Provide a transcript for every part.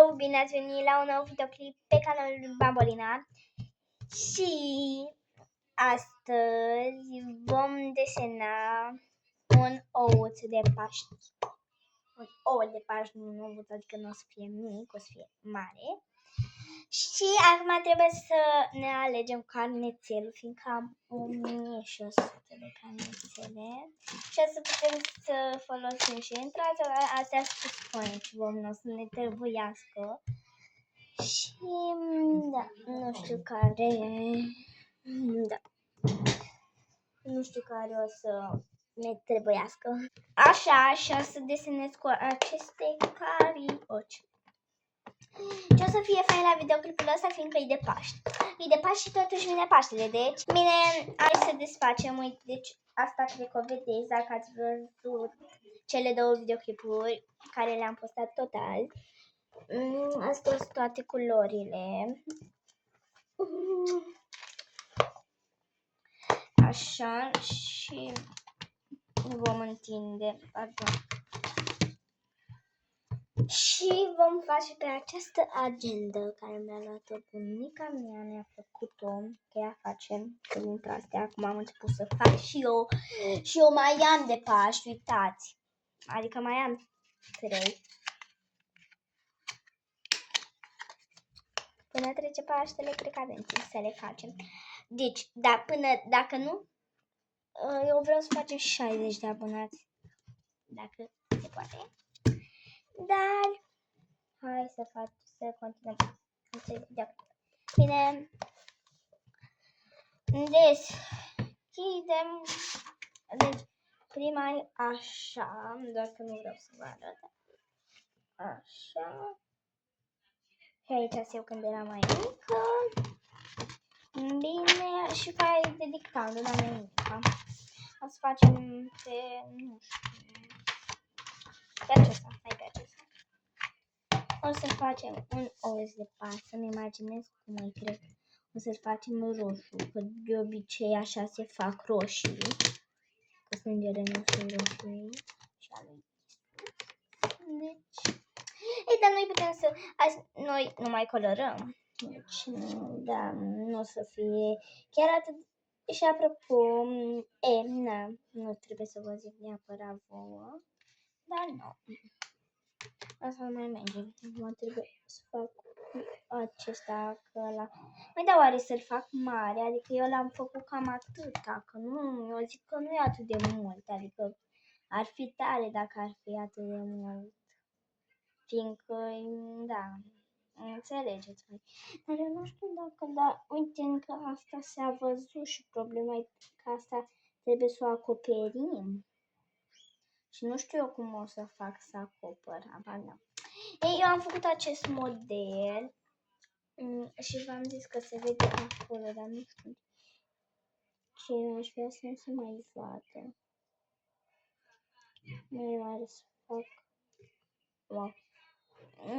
Hello! Bine ați venit la un nou videoclip pe canalul Bambolina. Și astăzi vom desena un ouț de Paști. Un ou de Paști, nu un ouț, adică nu o să fie mic, o să fie mare. Și acum trebuie să ne alegem carnețelul, fiindcă am 1100 de carnețele. Și o să putem să folosim și intrați, astea sunt sponci, nu o să ne trebuiască. Și da, nu știu care, da, nu știu care o să ne trebuiască. Așa, și o să desenez cu aceste carioci. Ce o să fie fain la videoclipul ăsta, fiindcă e de Paști. E de Paști și totuși vine Paștele, deci bine, hai să desfacem. Uite, deci asta cred că o vedeți dacă ați văzut cele două videoclipuri care le-am postat total. Astea sunt toate culorile. Așa, și vom întinde, pardon. Și vom face pe această agendă care mi-a luat-o bunica mea, mi-a făcut-o, că ea face dintre astea. Acum am început să fac și eu. Și eu mai am de Paști, uitați. Adică mai am 3. Până trece Paștele, cred că avem timp să le facem. Deci, da, până, dacă nu, eu vreau să facem 60 de abonați. Dacă se poate. Dar hai să continuăm. Bine. Deschidem. Deci, prima e așa, doar că nu vreau să vă arăt. Așa. Și aici sunt eu când eram mai mică. Bine, și pe aia e de dictat, la mai mică. O să facem pe, nu știu, pe acesta, hai pe acesta. O să facem un os de Paști, să-mi imaginez cum îi cred. O să-l facem roșu, că de obicei așa se fac roșii. Că sângele nu sunt roșii și a lui. Deci, ei, dar noi putem să, azi, noi nu mai colorăm. Deci, da, nu o să fie chiar atât. Și apropo, nu trebuie să vă zic neapărat vouă, dar nu. Asta nu mai merge. Acum trebuie să fac acesta, că la... Mai da, oare să-l fac mare? Adică eu l-am făcut cam atâta, că nu, eu zic că nu e atât de mult, adică ar fi tare dacă ar fi atât de mult. Fiindcă, da, înțelegeți voi. Dar eu nu știu dacă, da, uite, încă asta s-a văzut și problema e că asta trebuie să o acoperim. Și nu știu eu cum o să fac să acopăr, da. Ei, eu am făcut acest model și v-am zis că se vede acolo, dar nu știu ce aș vrea să nu se mai vadă. Nu are să fac... Wow.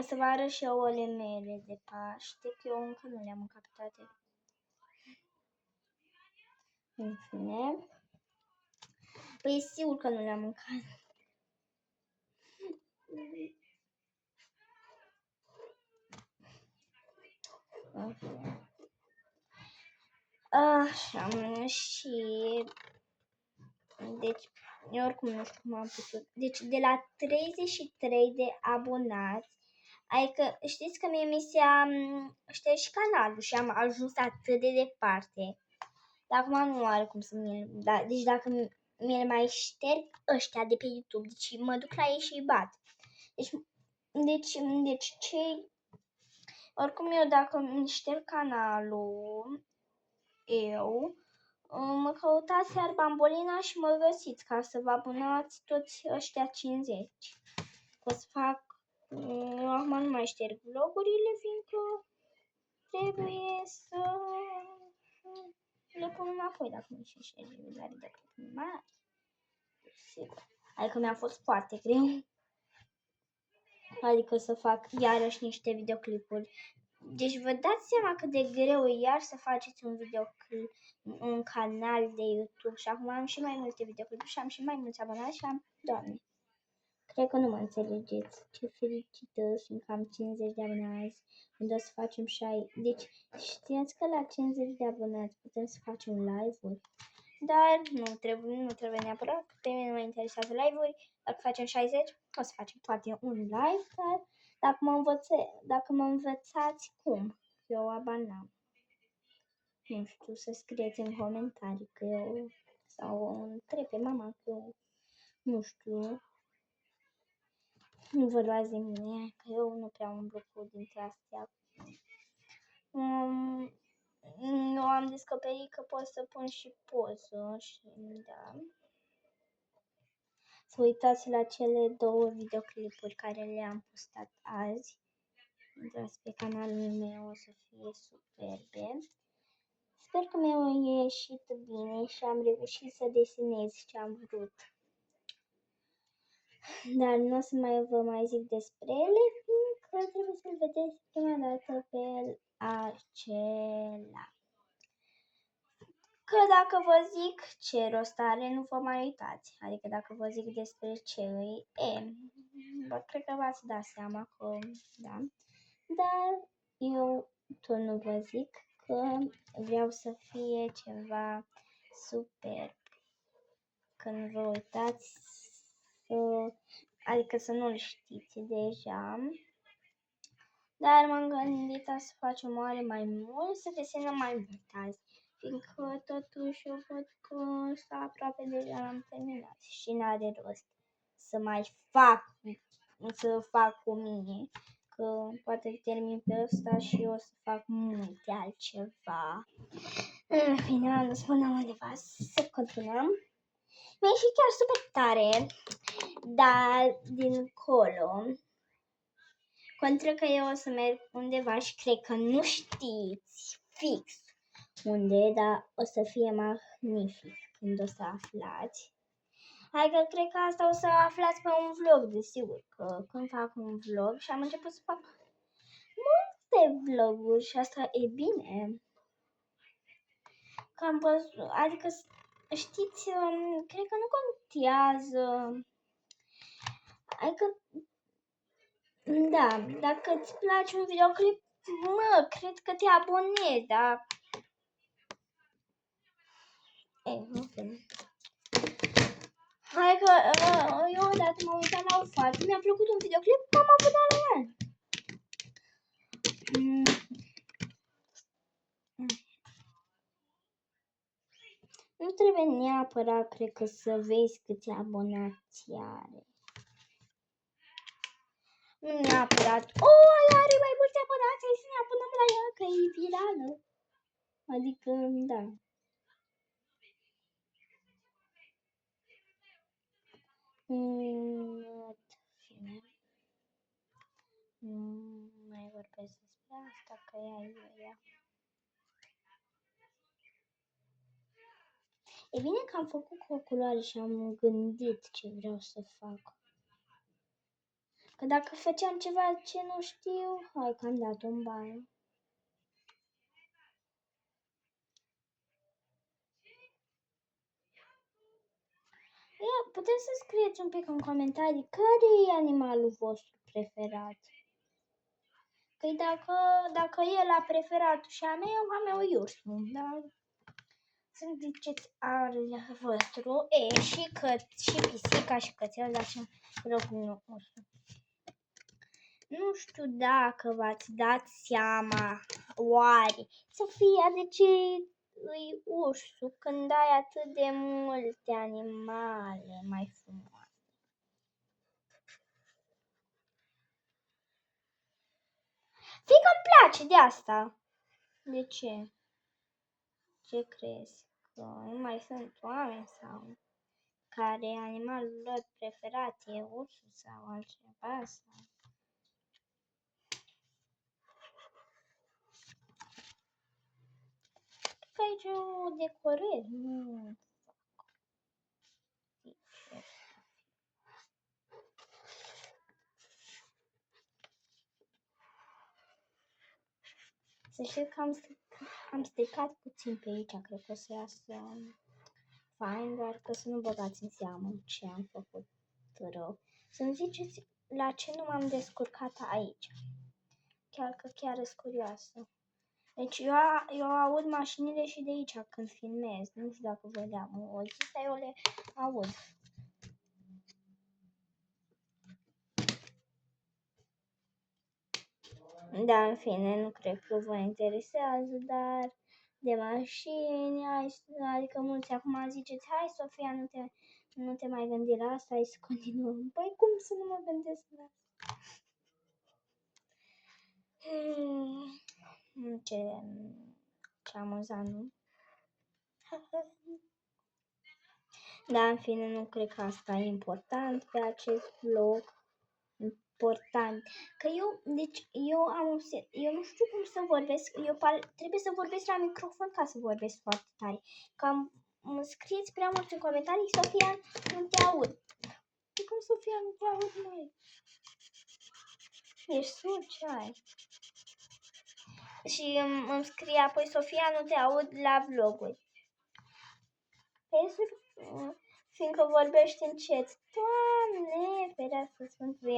Să vă arăt și ouăle mele de Paște, că eu încă nu le-am mâncat toate. În fine. Păi sigur că nu le-am mâncat. Așa, și... Deci, eu oricum nu știu cum am putut. Deci, de la 33 de abonați, adică știți că mie mi se șterge și canalul și am ajuns atât de departe. Dar acum nu are cum să mi-l... Da, deci dacă mi-l mai șterg ăștia de pe YouTube, deci mă duc la ei și îi bat. Deci cei... Oricum eu dacă îmi șterg canalul, mă căutați iar Bambolina și mă găsiți ca să vă abonați toți ăștia 50. O să fac... acum nu mai șterg vlogurile, fiindcă trebuie să le pun înapoi dacă nu și șterg vlogurile de mai. Sigur. Adică mi-a fost foarte greu. Adică să fac iarăși niște videoclipuri. Deci vă dați seama cât de greu e iar să faceți un videoclip, un canal de YouTube. Și acum am și mai multe videoclipuri și am și mai mulți abonați și am, Doamne, Cred că nu mă înțelegeți. Ce fericită, sunt cam 50 de abonați. Unde o să facem Deci știați că la 50 de abonați putem să facem live-uri? Dar nu trebuie neapărat. Pe mine nu mă interesează live-uri. Dacă facem 60, o să facem poate un live. Dar dacă mă învățați cum, eu abanam. Nu știu, să scrieți în comentarii că eu, sau întreb pe mama că eu, nu știu, nu vă luați de mine, că eu nu prea umblu cu dintre astea. Nu am descoperit că pot să pun și poză și da. Să uitați la cele 2 videoclipuri care le-am postat azi. Intrați pe canalul meu, o să fie superbe. Sper că mi-a ieșit bine și am reușit să desenez ce am vrut. Dar nu o să vă mai zic despre ele, fiindcă trebuie să-l vedeți prima dată pe acela. Că dacă vă zic ce rost are, nu vă mai uitați. Adică dacă vă zic despre ce îi cred că v-ați dat seama că, da. Dar eu tot nu vă zic că vreau să fie ceva super. Când vă uitați, adică să nu-l știți deja. Dar m-am gândit să facem oare mai mult, să desenăm mai mult azi. Fiindcă totuși eu văd că s-a aproape deja l-am terminat și n-are rost să mai fac cu mine. Că poate termin pe ăsta și eu o să fac multe altceva. În fine, nu spuneam undeva să continuăm. Mi-e și chiar super tare, dar dincolo, contra că eu o să merg undeva și cred că nu știți fix unde, dar o să fie magnific când o să aflați. Adică cred că asta o să aflați pe un vlog, desigur, că când fac un vlog și am început să fac multe vloguri și asta e bine. Că am văzut, adică știți, cred că nu contează. Adică, da, dacă îți place un videoclip, cred că te abonezi, da? Nu. Hai că eu odată m-am uitat la o fată, mi-a plăcut un videoclip, m-am abonat la el. Nu trebuie neapărat, cred că, să vezi câți abonați are. Nu neapărat, are mai multe abonați, hai să ne abonăm la ea, că e virală. Adică, da. Nu mai vorbesc despre asta, că ea. E bine că am făcut cu o culoare și am gândit ce vreau să fac. Că dacă făceam ceva ce nu știu, hai că am dat un ban. Puteți să scrieți un pic în comentarii care e animalul vostru preferat. Că dacă e la preferatul și a meu e ursul, dar să ziceți al vostru, și pisica și cățel, dar ce rog nu ursul. Nu știu dacă v-ați dat seama, oare, Sofia, de ce îi ursul când ai atât de multe animale mai frumoase? Fiindcă îmi place de asta. De ce? Ce crezi? Că nu mai sunt oameni sau care animalul lor preferat e ursul sau altceva? Sau... Că aici o decorez, nu să știu că am stricat puțin pe aici, cred că o să iasă fain, dar că să nu băgați în seamă ce am făcut rău. Să-mi ziceți la ce nu m-am descurcat aici. Chiar sunt curioasă. Deci eu aud mașinile și de aici când filmez. Nu știu dacă voi le auziți, dar eu le aud. Da, în fine, nu cred că vă interesează, dar de mașini, adică mulți acum ziceți, hai Sofia, nu te mai gândi la asta, hai să continuăm. Păi cum să nu mă gândesc la asta? Ce amuzant, nu? Da, în fine, nu cred că asta e important pe acest vlog. Important. Că eu nu știu cum să vorbesc. Trebuie să vorbesc la microfon ca să vorbesc foarte tare. Că îmi scrieți prea mult în comentarii, Sofia, nu te aud. Cum Sofia, nu te aud, mai? Ești surd, ce ai? Și îmi scrie apoi, Sofia, nu te aud la vloguri. Fiindcă vorbești încet. Doamne, ferească Sfântul,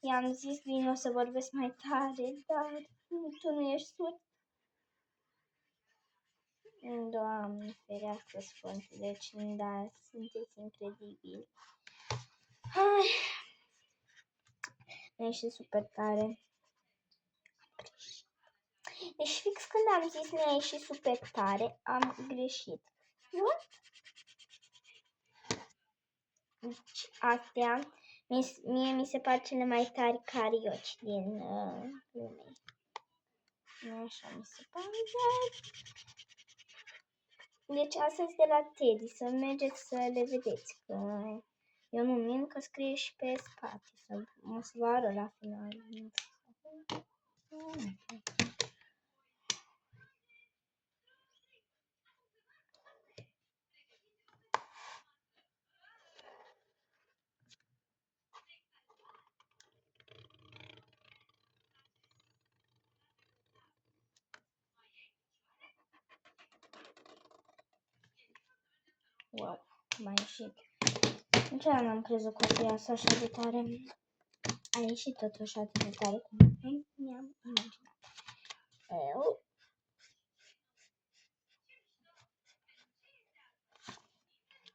i-am zis bine, o să vorbesc mai tare, dar tu nu ești surd. Doamne, ferească Sfântul, deci da, sunteți incredibili. Mi-a ieșit super tare. Deci fix când am zis mi-a ieșit super tare, am greșit. What? Deci astea, mie mi se par cele mai tari carioci din lume. Așa mi se pare. Deci astea sunt de la Teddy, să mergeți să le vedeți. Că eu nu mint, că scrie și pe spate. O să vă arăt la final. Wow, m-a ieșit. Niciodată n-am crezut că o să iasă așa de tare. A ieșit totuși atât de tare cum mi-am imaginat.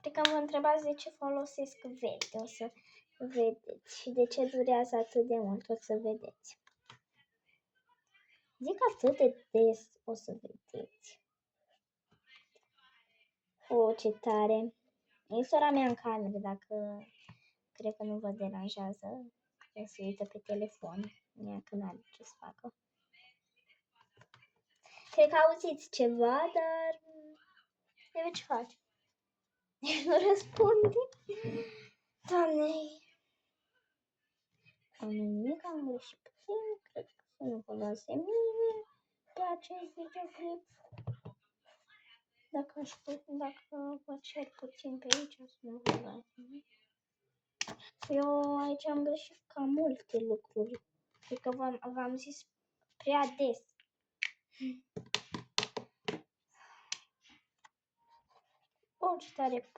Cred că vă întrebați de ce folosesc verde. O să vedeți. Și de ce durează atât de mult. O să vedeți. Zic atât de des. O să vedeți. Ce tare. E sora mea în cameră, dacă cred că nu vă deranjează. Că se uită pe telefon. Ea că n-are ce să facă. Cred că auziți ceva, dar eu ce faci? Nu răspunde. Doamne. Am nimic, am greșit puțin. Cred că să nu vă lase mine pe acest videoclip. Dacă vă cer puțin pe aici, să nu vă lase mine. Eu aici am greșit cam multe lucruri. Cred că v-am zis prea des. Ce tare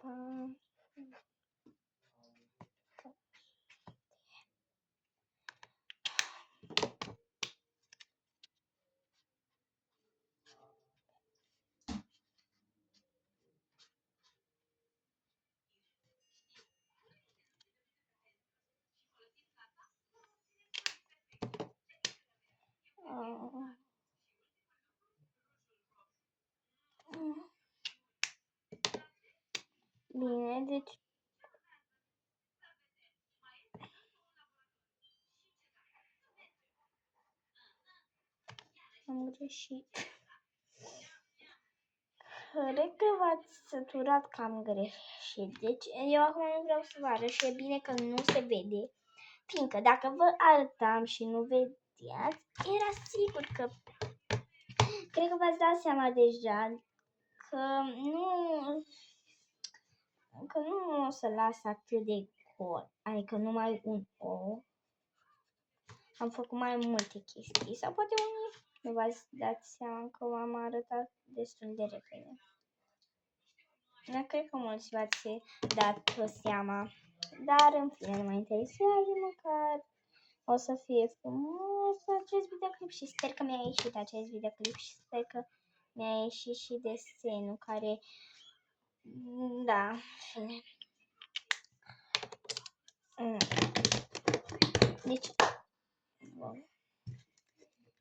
Bine, deci am greșit. Cred că v-ați săturat că am greșit. Deci eu acum nu vreau să vă arăt și e bine că nu se vede. Fiindcă dacă vă arătam și nu vedeați, era sigur că... Cred că v-ați dat seama deja că nu o să las atât de gol. Adică numai un O. Am făcut mai multe chestii. Sau poate unii nu v-ați dat seama că v-am arătat destul de repede. Dar cred că mulți v-ați dat seama. Dar în fine, nu mă interesează, măcar o să fie frumos acest videoclip și sper că mi-a ieșit acest videoclip și sper că mi-a ieșit și desenul care, da, fine. Deci, wow.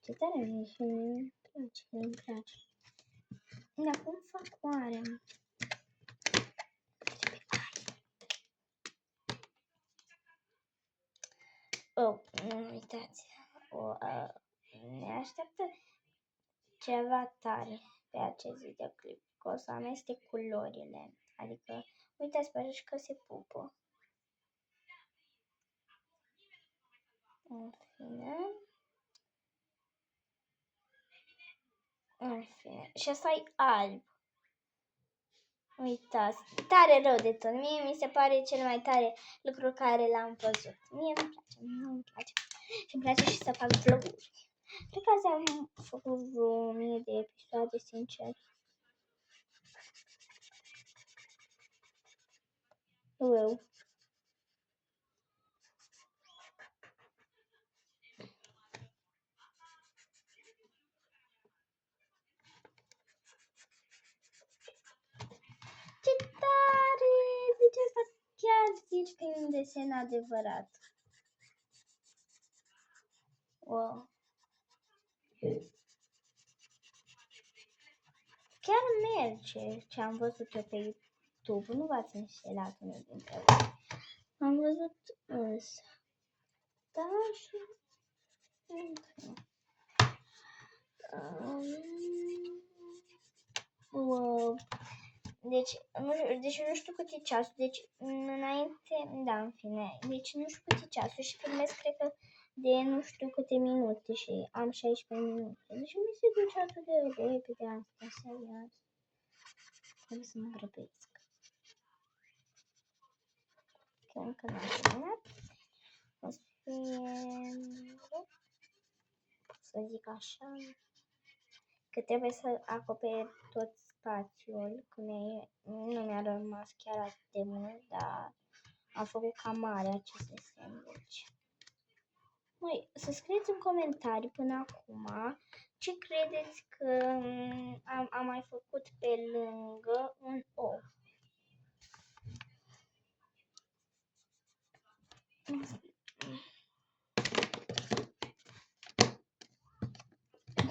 Ce tare mi-e și îmi place. Dar cum fac oare? Oh, nu uitați, ne așteaptă ceva tare pe acest videoclip, că o să amestec culorile, adică, uitați, pare că se pupă. În fine, și asta e alb. Uitați, tare rău de tot. Mie mi se pare cel mai tare lucru care l-am văzut. Mie îmi place. Și îmi place și să fac vloguri. Cred că azi am făcut vreo 1000 de episoade, sincer. Wow. Ce tare! Deci asta chiar zici că e un desen adevărat. Wow. Chiar merge ce am văzut eu pe YouTube. Nu v-ați înșelat unul dintre voi. Am văzut ăsta. Da, și... Wow. Deci nu știu cât e ceasul, deci înainte, da, în fine, deci nu știu cât e ceasul și filmez, cred că de nu știu câte minute și am 16 minute. Deci mi se duce atât de repede asta, serios. Trebuie să mă grăbesc. Că încă nu am terminat. O să fie, să zic așa, că trebuie să acopere tot spațiul, că nu mi-a rămas chiar atât de mult, dar am făcut cam mare acest desen, deci. Măi, să scrieți în comentarii până acum ce credeți că am mai făcut pe lângă un ou.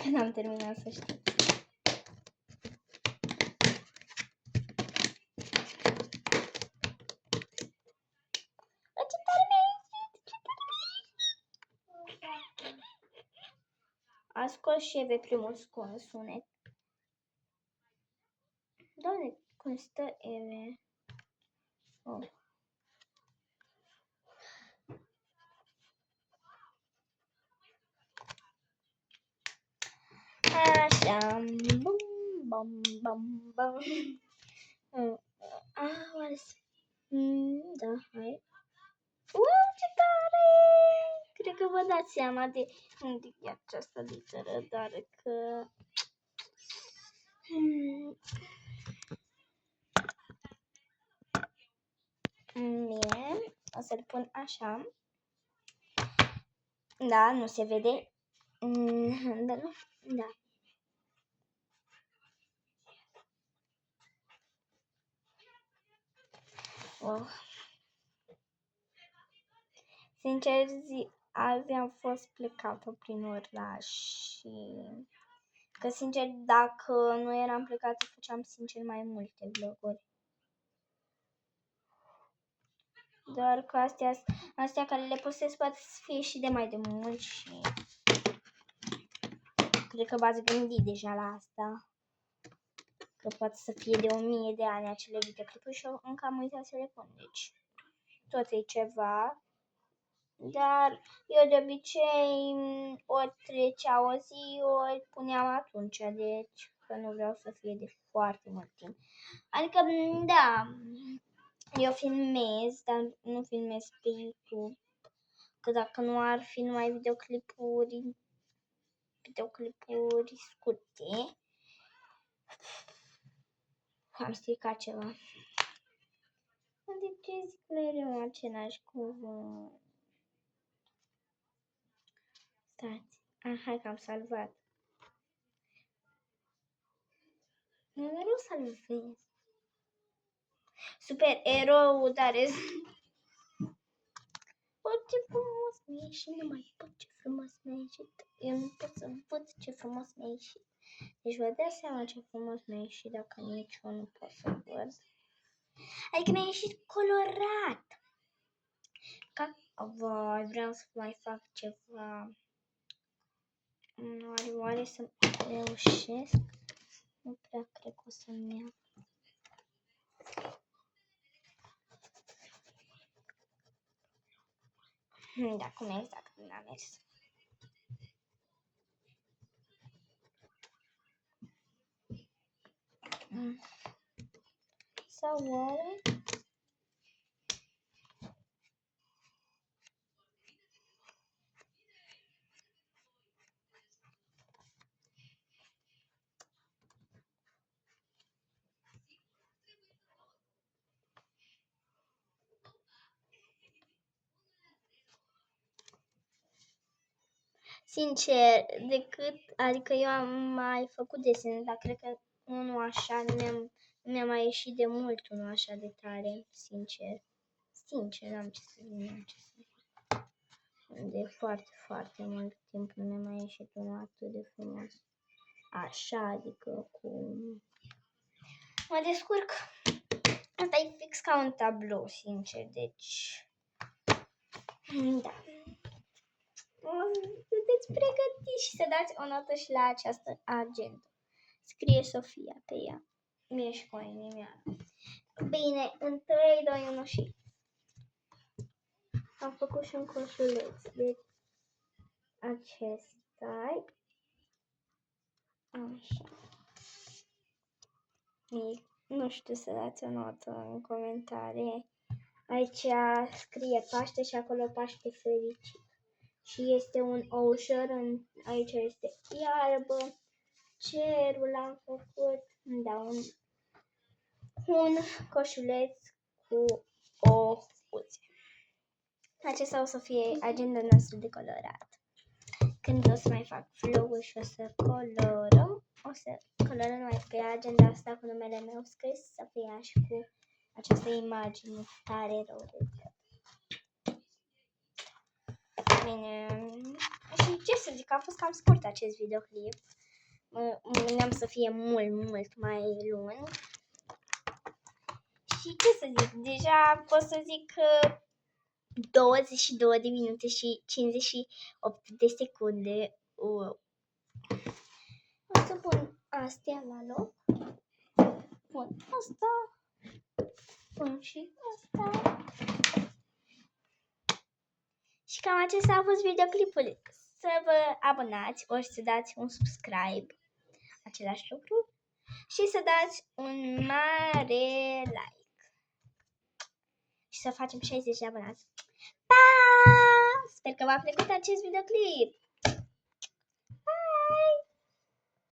Când am terminat, să știți. A scos și Eve primul sunet. Doamne, cum stă Eve? Oh. Așa, bum, bum, bum, bum. Da, hai. Wow, ce tare! Cred că vă dați seama de unde e această literă, dar că... Bine, o să-l pun așa. Da, nu se vede. Da, nu? Da. Wow. Sincer zi, azi am fost plecată prin oraș și... Că sincer, dacă nu eram plecată, făceam sincer mai multe vloguri. Doar că astea care le postez poate să fie și de mai de mult și... Cred că v-ați gândit deja la asta. Că poate să fie de 1000 de ani acele videoclipuri și eu încă am uitat să le pun. Deci, tot e ceva. Dar eu de obicei ori trecea o zi, ori puneam atunci. Deci, că nu vreau să fie de foarte mult timp. Adică, da, eu filmez, dar nu filmez pe YouTube. Că dacă nu ar fi numai videoclipuri scurte, am stricat ceva. De ce zic mereu același cuvânt? Stați. Hai că am salvat. Nu mereu salvez. Super erou, dar ce frumos mi-a ieșit, nu mai pot ce frumos mi-a ieșit. Eu nu pot să văd ce frumos mi-a ieșit. Deci vă dați seama ce frumos mi-a ieșit dacă nici eu nu pot să văd. Adică mi-a ieșit colorat. Vai, vreau să mai fac ceva. Oare să reușesc? Nu prea cred că o să-mi iau. Da, cum exact n-a mers. Sau oare? Sincer, adică eu am mai făcut desene, dar cred că unul așa mi-a mai ieșit de mult, unul așa de tare, sincer. Sincer, n-am ce să zic, De foarte, foarte mult timp nu mi-a mai ieșit unul atât de frumos. Așa, adică cu... Mă descurc. Asta e fix ca un tablou, sincer, deci... Da. Sunteți pregătiți și să dați o notă și la această agendă. Scrie Sofia pe ea. Mie și cu mea. Bine, în 3, 2, 1 și... Am făcut și un coșuleț. Deci, acesta-i. Așa. Nu știu să dați o notă în comentarii. Aici scrie Paște și acolo Paște fericit. Și este un oușor, aici este iarbă, cerul am făcut, da, un coșuleț cu o uze. Acesta o să fie agenda noastră de colorat. Când o să mai fac vlog și o să colorăm, o să colorăm mai pe agenda asta cu numele meu scris, să fie și cu această imagine tare rău de tot. Bine, și ce să zic, a fost cam scurt acest videoclip. Mă gândeam să fie mult mai lung. Și ce să zic, deja pot să zic că 22 de minute și 58 de secunde. O să pun astea la loc. Pun asta. Pun și asta. Și cam acesta a fost videoclipul. Să vă abonați ori să dați un subscribe. Același lucru. Și să dați un mare like. Și să facem 60 de abonați. Pa! Sper că v-a plăcut acest videoclip.